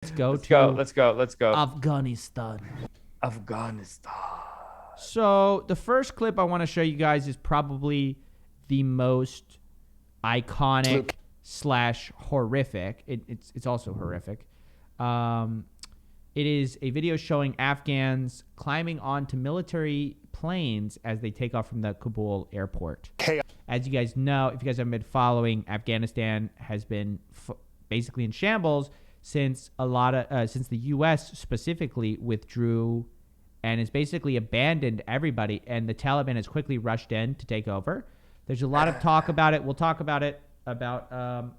Let's go. Afghanistan. Afghanistan. So the first clip I want to show you guys is probably the most iconic / horrific. It's also horrific. It is a video showing Afghans climbing onto military planes as they take off from the Kabul airport. As you guys know, if you guys haven't been following, Afghanistan has been basically in shambles since since the U.S. specifically withdrew and has basically abandoned everybody, and the Taliban has quickly rushed in to take over. There's a lot of talk about it. We'll talk about it, about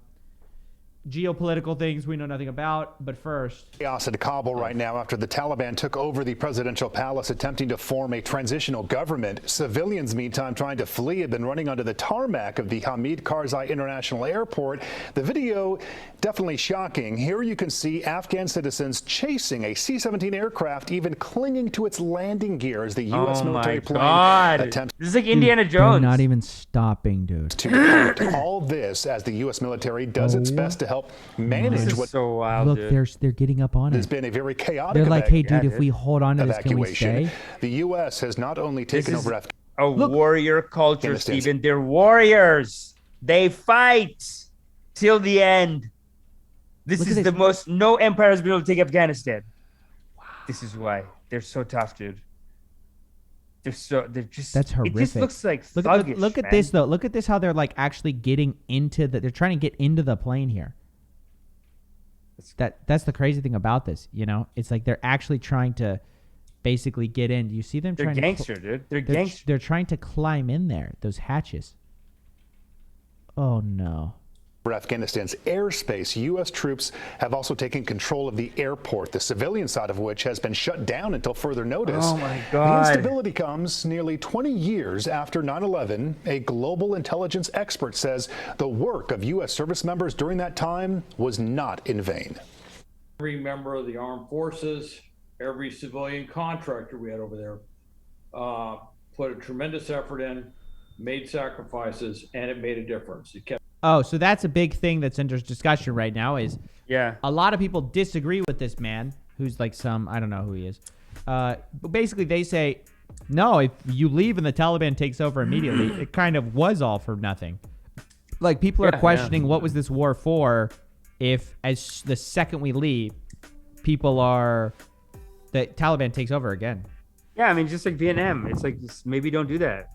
geopolitical things we know nothing about. But first, chaos in Kabul right now after the Taliban took over the presidential palace, attempting to form a transitional government. Civilians, meantime, trying to flee, have been running onto the tarmac of the Hamid Karzai International Airport. The video definitely shocking. Here you can see Afghan citizens chasing a C-17 aircraft, even clinging to its landing gear as the U.S. military plane attempts. This is like Indiana Jones. They're not even stopping, dude. To all this as the U.S. military does its best to help manage what so wild, Look, dude. they're getting up on has it. been a very chaotic They're like, hey, dude, Yeah, if we hold on to this, can we evacuation. stay? The U.S. has not only taken over a warrior culture, Afghanistan. Steven. They're warriors. They fight till the end. This Look is at the this. most. No empire has been able to take Afghanistan. Wow. This is why they're so tough, dude. They're just. That's horrific. It just looks like Look thuggish, at man. this though. Look at this. How they're like actually getting into the. They're trying to get into the plane here. That's the crazy thing about this. You know, it's like they're actually trying to basically get in. Do you see them? They're trying gangster, dude. They're gangster. They're trying to climb in there. Those hatches. Oh no. For Afghanistan's airspace, U.S. troops have also taken control of the airport, the civilian side of which has been shut down until further notice. Oh, my God. The instability comes nearly 20 years after 9/11. A global intelligence expert says the work of U.S. service members during that time was not in vain. Every member of the armed forces, every civilian contractor we had over there put a tremendous effort in, made sacrifices, and it made a difference. It kept. Oh, so that's a big thing that's under discussion right now. Is Yeah. a lot of people disagree with this man who's like I don't know who he is. But basically they say, no, if you leave and the Taliban takes over immediately, it kind of was all for nothing. Like people are questioning what was this war for if as the second we leave, the Taliban takes over again. Yeah, I mean, just like Vietnam. It's like, just maybe don't do that.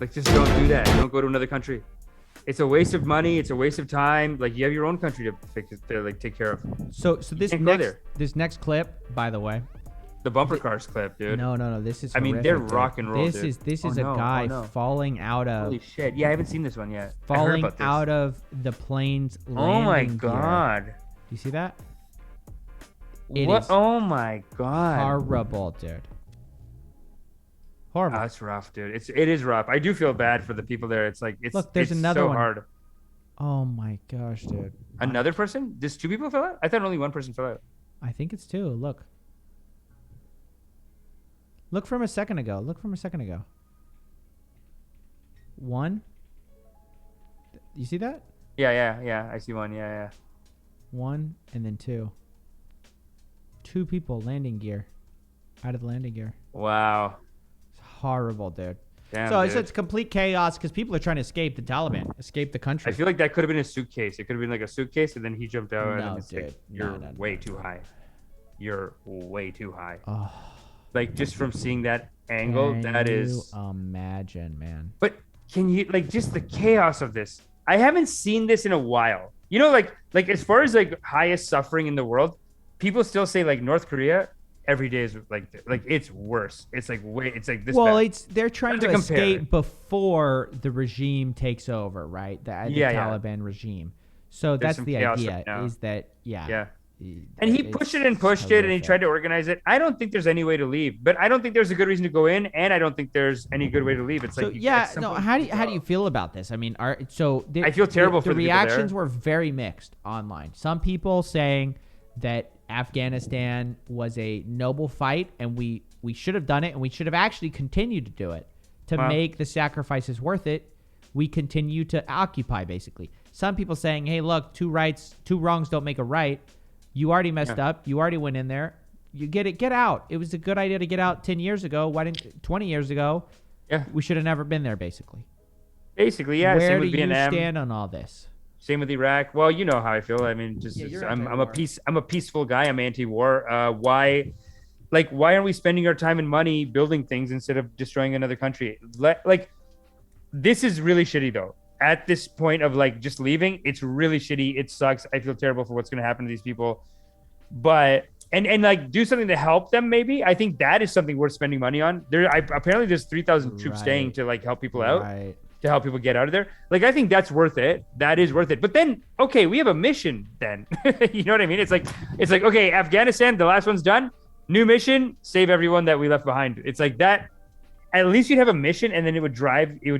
Like, just don't do that. Don't go to another country. It's a waste of money. It's a waste of time. Like, you have your own country to take care of. So this can't go next there. this next clip, by the way. The bumper cars clip, dude. No, this is. I mean, horrific, they're dude. rock and roll, This dude. is Oh, a no. guy Oh, no. falling out of Holy shit. Yeah, I haven't seen this one yet. I heard falling about this. out of the plane's Oh my landing gear. God. Do you see that? It What? is Oh my God. horrible, dude. Horrible. That's rough, dude. It is rough. I do feel bad for the people there. It's like Look, there's it's another so one. hard. Oh my gosh, dude. Another person? Just 2 people fell out? I thought only 1 person fell out. I think it's 2. Look. Look from a second ago. 1. You see that? Yeah. I see one. Yeah. 1 and then 2. 2 people landing gear. Out of the landing gear. Wow. It's horrible, dude. Damn, So dude. it's complete chaos because people are trying to escape the Taliban, escape the country. I feel like that could have been a suitcase. It could have been like a suitcase, and then he jumped out. No, and it's dude. like, No, you're no. way too high. You're way too high. Oh, Like, just from seeing that angle, that is. Imagine, man. But can you, like, just the chaos of this? I haven't seen this in a while. You know, like as far as like highest suffering in the world, people still say like North Korea every day is like it's worse. It's like it's like this. Well, bad. they're trying Not to to compare. escape before the regime takes over, right? The Yeah. Taliban regime. So There's that's some the chaos idea. right now. Is that Yeah. And he pushed it and pushed it, and he tried to organize it. I don't think there's any way to leave, but I don't think there's a good reason to go in, and I don't think there's any good way to leave. It's So like how do you feel about this? I mean, I feel terrible the for the people reactions there. were very mixed online. Some people saying that Afghanistan was a noble fight, and we should have done it, and we should have actually continued to do it to make the sacrifices worth it. We continue to occupy, basically. Some people saying, hey, look, 2 wrongs don't make a right. You already messed up. You already went in there. You get out. It was a good idea to get out 10 years ago. Why didn't 20 years ago? Yeah. We should have never been there, basically. Basically, yeah. Where Same do with you Vietnam. stand on all this? Same with Iraq. Well, you know how I feel. I mean, just I'm a peaceful guy. I'm anti-war. Why aren't we spending our time and money building things instead of destroying another country? This is really shitty though. At this point of like just leaving, it's really shitty. It sucks. I feel terrible for what's going to happen to these people. But and like do something to help them. Maybe I think that is something worth spending money on. Apparently there's 3,000 troops staying to like help people out, to help people get out of there. Like I think that's worth it. That is worth it. But then okay, we have a mission. Then you know what I mean? It's like okay, Afghanistan, the last one's done. New mission, save everyone that we left behind. It's like that. At least you'd have a mission, and then it would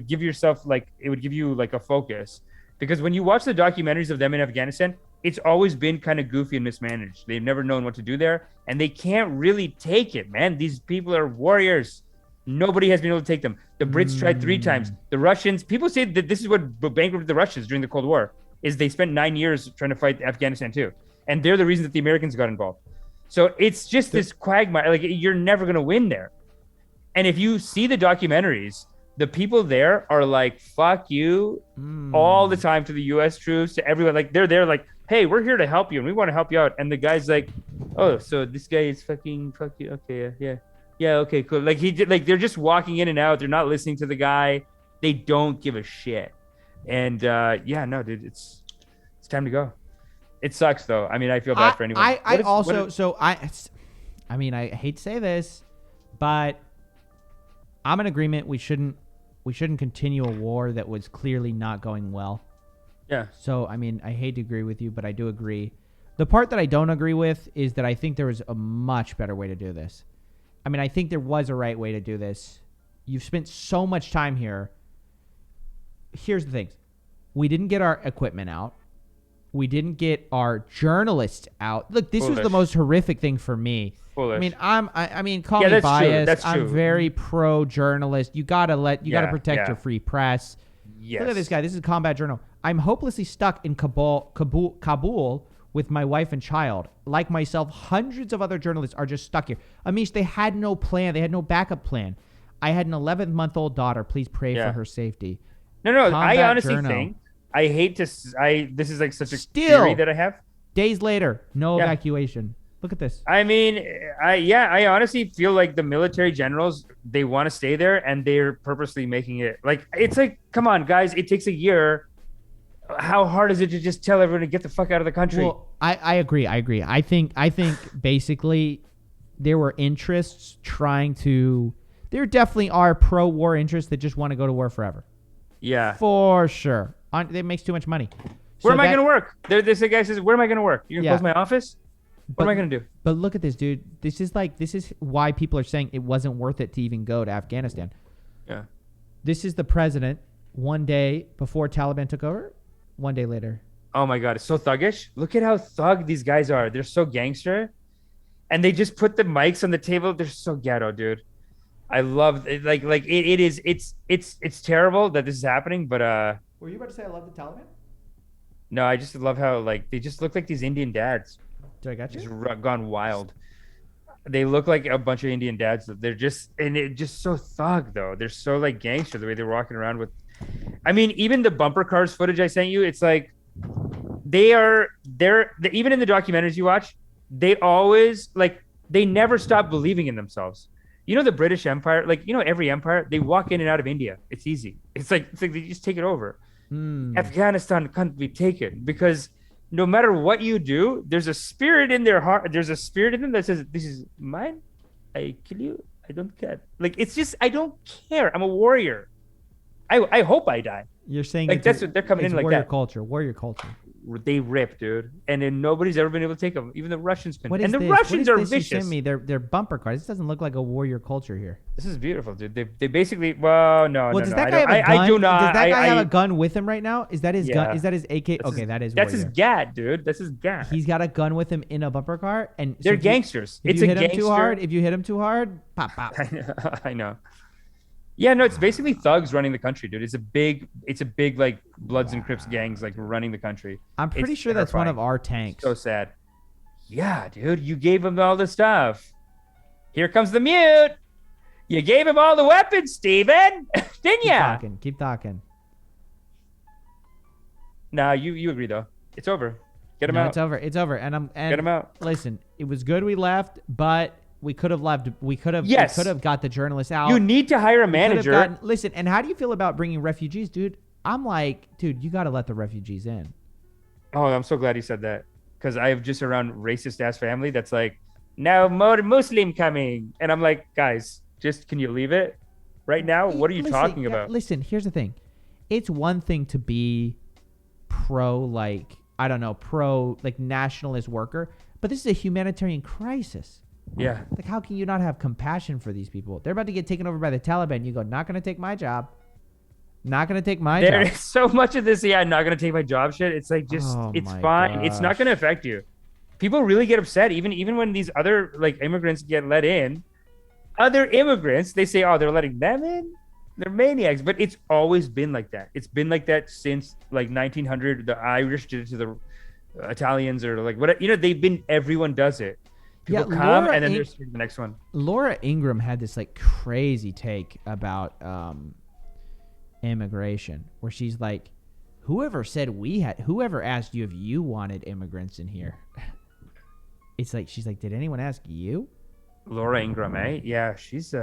give you like a focus. Because when you watch the documentaries of them in Afghanistan, it's always been kind of goofy and mismanaged. They've never known what to do there, and they can't really take it, man. These people are warriors. Nobody has been able to take them. The Brits tried 3 times. The Russians, people say that this is what bankrupted the Russians during the Cold War, is they spent 9 years trying to fight Afghanistan too. And they're the reason that the Americans got involved. So it's just this quagmire. Like you're never going to win there. And if you see the documentaries, the people there are like, fuck you all the time to the U.S. troops, to everyone. Like they're there like, hey, we're here to help you and we want to help you out. And the guy's like, oh, so this guy is fuck you. Okay. Yeah. Okay, cool. Like they're just walking in and out. They're not listening to the guy. They don't give a shit. And no, dude, it's time to go. It sucks though. I mean, I feel bad for anyone. I hate to say this, but I'm in agreement. We shouldn't continue a war that was clearly not going well. Yeah. So, I mean, I hate to agree with you, but I do agree. The part that I don't agree with is that I think there was a much better way to do this. I mean, I think there was a right way to do this. You've spent so much time here. Here's the thing. We didn't get our equipment out. We didn't get our journalists out. Look, this was the most horrific thing for me. Foolish. I mean, call me biased. That's true. I'm very pro journalist. You gotta protect your free press. Yes. Look at this guy. This is a combat journal. I'm hopelessly stuck in Kabul with my wife and child. Like myself, hundreds of other journalists are just stuck here. Amish, they had no plan. They had no backup plan. I had an 11-month-old daughter. Please pray for her safety. No. Combat I honestly journal. think I hate to. This is like such a theory that I have. Days later, no evacuation. Look at this. I mean, I honestly feel like the military generals, they want to stay there and they're purposely making it like, it's like, come on, guys, it takes a year. How hard is it to just tell everyone to get the fuck out of the country? Well, I agree. I think basically there were interests there definitely are pro-war interests that just want to go to war forever. Yeah. For sure. It makes too much money. Where am I going to work? This guy says, where am I going to work? You're going to close my office? What am I going to do? But look at this, dude. This is why people are saying it wasn't worth it to even go to Afghanistan. Yeah. This is the president one day before Taliban took over, one day later. Oh my God, it's so thuggish. Look at how thug these guys are. They're so gangster. And they just put the mics on the table. They're so ghetto, dude. I love it. It's terrible that this is happening, but were you about to say I love the Taliban? No, I just love how they just look like these Indian dads. Did I got you? Just gone wild. They look like a bunch of Indian dads. They're just so thug though. They're so like gangster the way they're walking around with. I mean, even the bumper cars footage I sent you, it's like they're even in the documentaries you watch, they always they never stop believing in themselves. You know, the British Empire, every empire, they walk in and out of India. It's easy. It's like they just take it over. Afghanistan can't be taken because no matter what you do, there's a spirit in their heart. There's a spirit in them that says, this is mine. I kill you. I don't care. It's just, I don't care. I'm a warrior. I hope I die. You're saying that's what they're coming in like warrior that. Warrior culture. They rip, dude. And then nobody's ever been able to take them. Even the Russians can. And the Russians are vicious. You sent me their bumper cars. This doesn't look like a warrior culture here. This is beautiful, dude. They basically, no. Does that guy have a gun? I do not. Does that guy have a gun with him right now? Is that his gun? Is that his AK? That's his gat, dude. That's his gat. He's got a gun with him in a bumper car, and they're gangsters. If you hit him too hard, pop. I know. Yeah, no, it's basically thugs running the country, dude. It's a big like Bloods and Crips gangs like running the country. I'm pretty sure that's one of our tanks. So sad. yeah, dude, you gave him all the stuff. Here comes the mute. You gave him all the weapons, Steven. Didn't ya? Keep talking. Nah, you agree though. It's over. Get him No, out. It's over. And Get him out. Listen, it was good we left, but we could have left. Yes. We could have got the journalists out. You need to hire a manager. Listen, and how do you feel about bringing refugees, dude? I'm like, dude, you got to let the refugees in. Oh, I'm so glad you said that, because I have just around racist ass family that's like, no more Muslim coming, and I'm like, guys, just can you leave it right now? What are you talking about? Listen, here's the thing. It's one thing to be pro nationalist worker, but this is a humanitarian crisis. Yeah. Like, how can you not have compassion for these people? They're about to get taken over by the Taliban. You go, not going to take my job. Not going to take my job. There is so much of this, not going to take my job shit. It's like, just, it's fine. Gosh. It's not going to affect you. People really get upset, even when these other like immigrants get let in. Other immigrants, they say, oh, they're letting them in? They're maniacs. But it's always been like that. It's been like that since like 1900. The Irish did it to the Italians, or like what, everyone does it. People come and then there's the next one. Laura Ingraham had this like crazy take about immigration, where she's like, whoever asked you if you wanted immigrants in here? It's like, she's like, did anyone ask you? Laura Ingraham, eh? Yeah, she's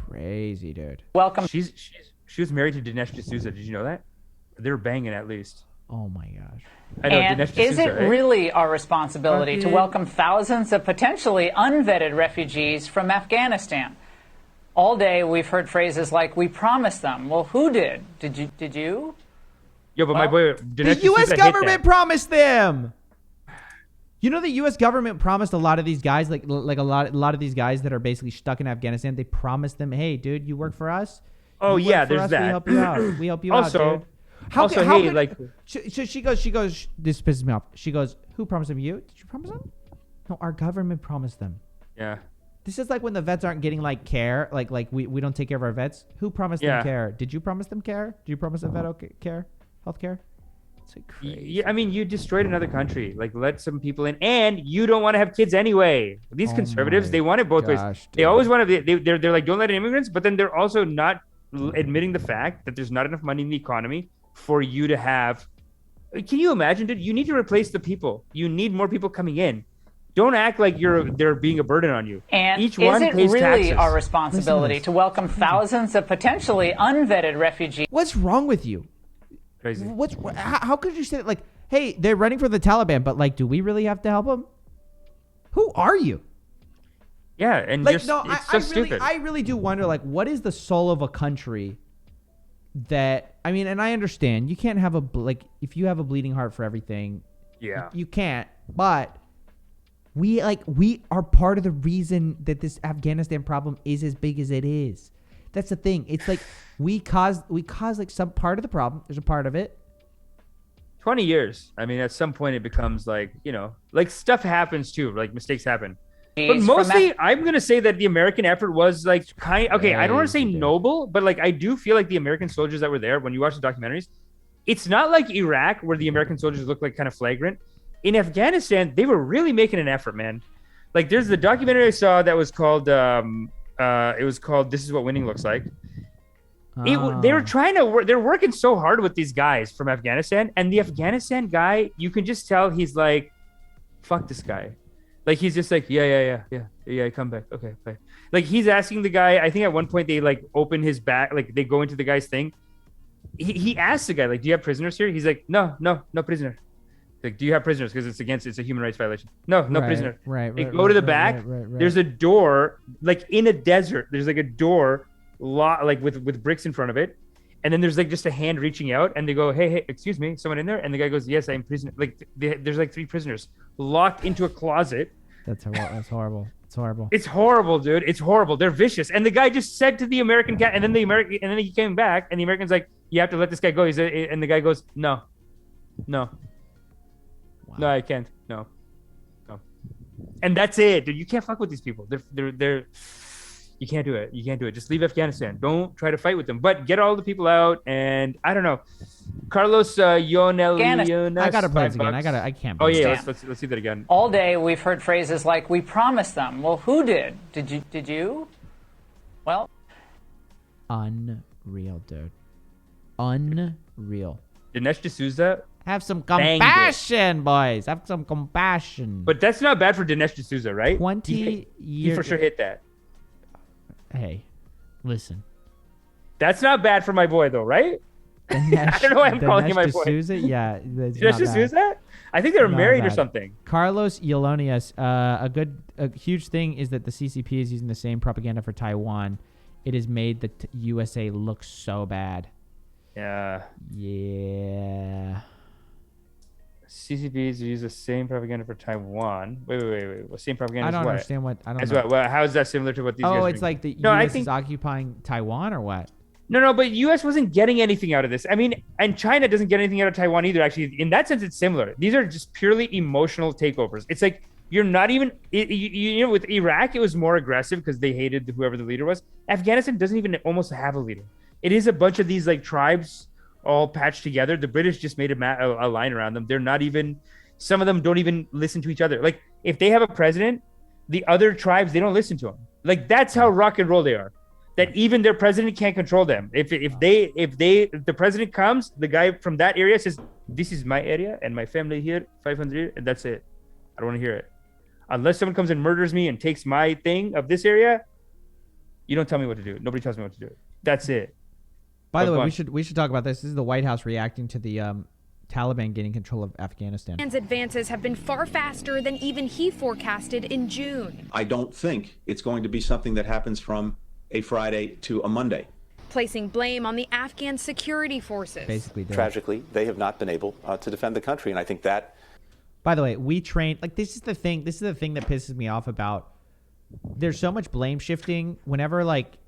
crazy, dude. Welcome. She was married to Dinesh D'Souza. Did you know that? They're banging at least. Oh my gosh. I know, And Dinesh is D'Souza, it really our responsibility to welcome thousands of potentially unvetted refugees from Afghanistan? All day we've heard phrases like, we promised them. Well, who did? Did you? Yo, but my boy Dinesh The U.S. D'Souza government promised them. You know, the U.S. government promised a lot of these guys, like a lot of these guys that are basically stuck in Afghanistan. They promised them, hey, dude, you work for us. Oh You yeah, work for there's us, that. We help you out. We help you Also, out, dude. How could, like, so she goes, this pisses me off. She goes, who promised them? You? Did you promise them? No, our government promised them. yeah. This is like when the vets aren't getting like care, like we don't take care of our vets. Who promised them care? Did you promise them care? Did you promise a vet care, health care? It's like crazy. Yeah, I mean, you destroyed another country. Like, let some people in, and you don't want to have kids anyway. These conservatives, they want it both ways. Dude. They always want to. They're like, don't let in immigrants, but then they're also not admitting the fact that there's not enough money in the economy for you to have. Can you imagine, dude? You need to replace the people. You need more people coming in. Don't act like they're being a burden on you. And each one is it pays really taxes. our responsibility to welcome thousands of potentially unvetted refugees? What's wrong with you? Crazy. How could you say that? Like, hey, they're running for the Taliban, but like, do we really have to help them? Who are you? Yeah, and Like, it's no, so stupid. I really do wonder, like, what is the soul of a country that, I mean, and I understand you can't have if you have a bleeding heart for everything, Yeah. you can't, but we are part of the reason that this Afghanistan problem is as big as it is. That's the thing. It's like we cause like some part of the problem. There's a part of it. 20 years. I mean, at some point it becomes like, like stuff happens too, like mistakes happen. But mostly, I'm going to say that the American effort was like okay, I don't want to say noble, but like I do feel like the American soldiers that were there, when you watch the documentaries, it's not like Iraq where the American soldiers look like kind of flagrant. In Afghanistan, they were really making an effort, man. Like there's the documentary I saw that was called, This Is What Winning Looks Like. They were trying to work. They're working so hard with these guys from Afghanistan, and the Afghanistan guy, you can just tell he's like, fuck this guy. Like he's just like, yeah, come back. Okay, bye. Like he's asking the guy, I think at one point they like open his back, like they go into the guy's thing. He asks the guy, like, do you have prisoners here? He's like, no prisoner. Like, do you have prisoners? Because it's a human rights violation. No prisoner. They go to the back. There's a door, like in a desert. There's like a door, like with bricks in front of it, and then there's like just a hand reaching out, and they go, hey, excuse me, someone in there? And the guy goes, yes, I'm prisoner. Like there's like 3 prisoners locked into a closet. That's horrible. It's horrible. It's horrible, dude. It's horrible. They're vicious. And the guy just said to the American cat, and then he came back, and the American's like, you have to let this guy go. And the guy goes, no. Wow. No, I can't. No. And that's it, dude. You can't fuck with these people. They're You can't do it. You can't do it. Just leave Afghanistan. Don't try to fight with them. But get all the people out. And I don't know. Carlos Yonel. I gotta play this again. I can't. Oh yeah, let's see that again. All day we've heard phrases like "we promised them." Well, who did? Did you? Well, unreal, dude. Unreal. Dinesh D'Souza. Have some compassion, boys. Have some compassion. But that's not bad for Dinesh D'Souza, right? 20 years. He for sure hit that. Hey, listen. That's not bad for my boy, though, right? Dinesh, I don't know why I'm calling him my boy. D'Souza? Yeah. Dinesh D'Souza? I think they were married or something. Carlos Yolonias, a huge thing is that the CCP is using the same propaganda for Taiwan. It has made the USA look so bad. Yeah. Yeah. CCPs use the same propaganda for Taiwan. Wait. What same propaganda? I don't what? understand what. I don't As know. what? Well, how is that similar to what these guys are it's doing? like the No, US is occupying Taiwan or what? No, but US wasn't getting anything out of this. I mean, and China doesn't get anything out of Taiwan either, actually. In that sense, it's similar. These are just purely emotional takeovers. It's like you're not even, you know, with Iraq, it was more aggressive because they hated whoever the leader was. Afghanistan doesn't even almost have a leader. It is a bunch of these like tribes all patched together. The British just made a line around them. They're not even, some of them don't even listen to each other. Like if they have a president, the other tribes, they don't listen to him. Like that's how rock and roll they are. That even their president can't control them. If the president comes, the guy from that area says, "This is my area and my family here, 500," and that's it. I don't want to hear it. Unless someone comes and murders me and takes my thing of this area, you don't tell me what to do. Nobody tells me what to do. That's it. By the way, we should talk about this. This is the White House reacting to the Taliban gaining control of Afghanistan. Advances have been far faster than even he forecasted in June. I don't think it's going to be something that happens from a Friday to a Monday. Placing blame on the Afghan security forces. Basically, tragically, they have not been able to defend the country, and I think that. By the way, we train like this is the thing. This is the thing that pisses me off about. There's so much blame shifting. Whenever like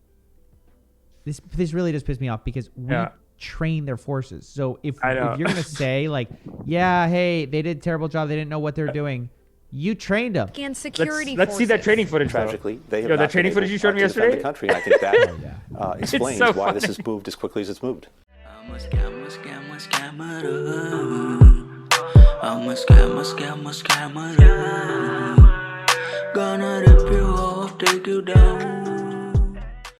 this really does piss me off because we train their forces. So if you're gonna say like, yeah, hey, they did a terrible job. They didn't know what they're doing. You trained them. And security let's see that training footage. Tragically, they have not that training footage you showed me yesterday. The country, and I think that explains so why funny. this has moved as quickly as it's moved. I'm a scammer. Gonna rip you off, take you down.